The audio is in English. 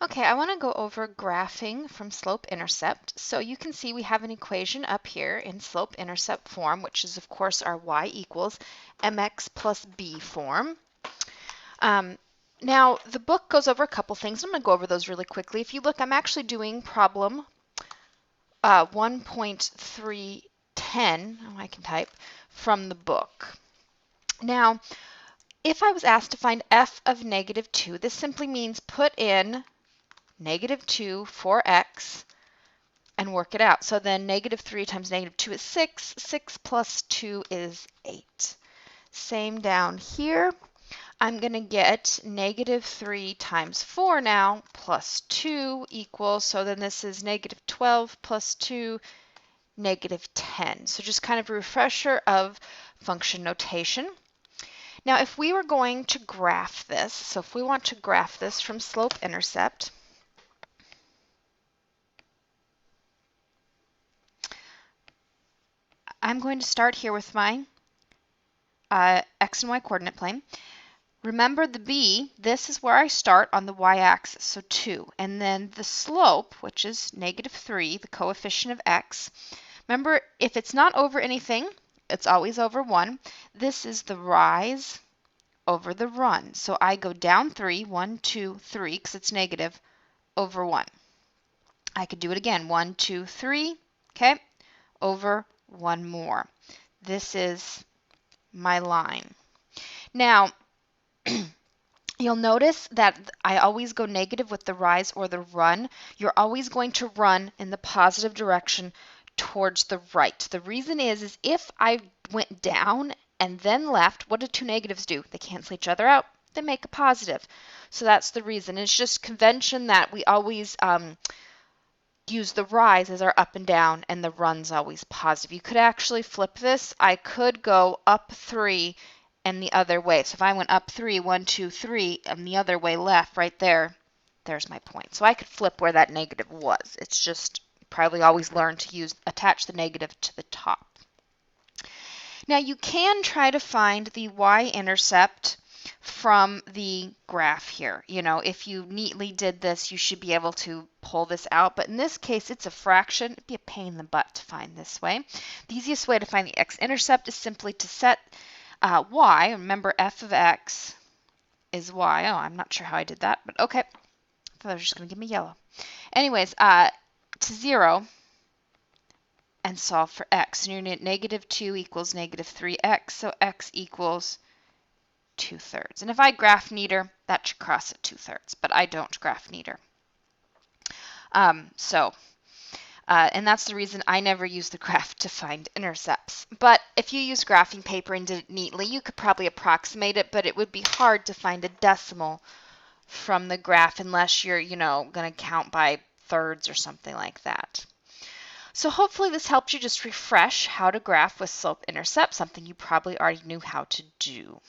Okay, I want to go over graphing from slope-intercept. So you can see we have an equation up here in slope-intercept form, which is of course our y equals mx plus b form. Um, Now the book goes over a couple things. I'm going to go over those really quickly. If you look, I'm actually doing problem 1.310, oh, I can type, from the book. Now, if I was asked to find f of negative 2, this simply means put in negative 2 for x and work it out. So then negative 3 times negative 2 is 6. 6 plus 2 is 8. Same down here. I'm going to get negative 3 times 4 now plus 2 equals, so then this is negative 12 plus 2, negative 10. So just kind of a refresher of function notation. Now if we were going to graph this, so if we want to graph this from slope-intercept, I'm going to start here with my x and y coordinate plane. Remember the b, this is where I start on the y-axis, so 2. And then the slope, which is negative 3, the coefficient of x. Remember, if it's not over anything, it's always over 1. This is the rise over the run. So I go down 3, 1, 2, 3, because it's negative, over 1. I could do it again, 1, 2, 3, okay, over 1 more. This is my line. Now, you'll notice that I always go negative with the rise or the run. You're always going to run in the positive direction towards the right. The reason is if I went down and then left, what do two negatives do? They cancel each other out. They make a positive. So that's the reason. It's just convention that we always use the rise as our up and down, and the run's always positive. You could actually flip this. I could go up 3 and the other way. So if I went up 3, 1, 2, 3, and the other way left, right there, there's my point. So I could flip where that negative was. It's just probably always learn to attach the negative to the top. Now you can try to find the y-intercept from the graph here. You know, if you neatly did this, you should be able to pull this out. But in this case, it's a fraction. It'd be a pain in the butt to find this way. The easiest way to find the x-intercept is simply to set y. Remember, f of x is y. Oh, I'm not sure how I did that, but okay. I thought they were just going to give me yellow. Anyways, to 0 and solve for x. And you're going to get negative 2 equals negative 3x, so x equals 2/3. And if I graph neater, that should cross at 2/3, but I don't graph neater. And that's the reason I never use the graph to find intercepts. But if you use graphing paper and did it neatly, you could probably approximate it, but it would be hard to find a decimal from the graph unless you're, going to count by thirds or something like that. So hopefully this helps you just refresh how to graph with slope-intercept, something you probably already knew how to do.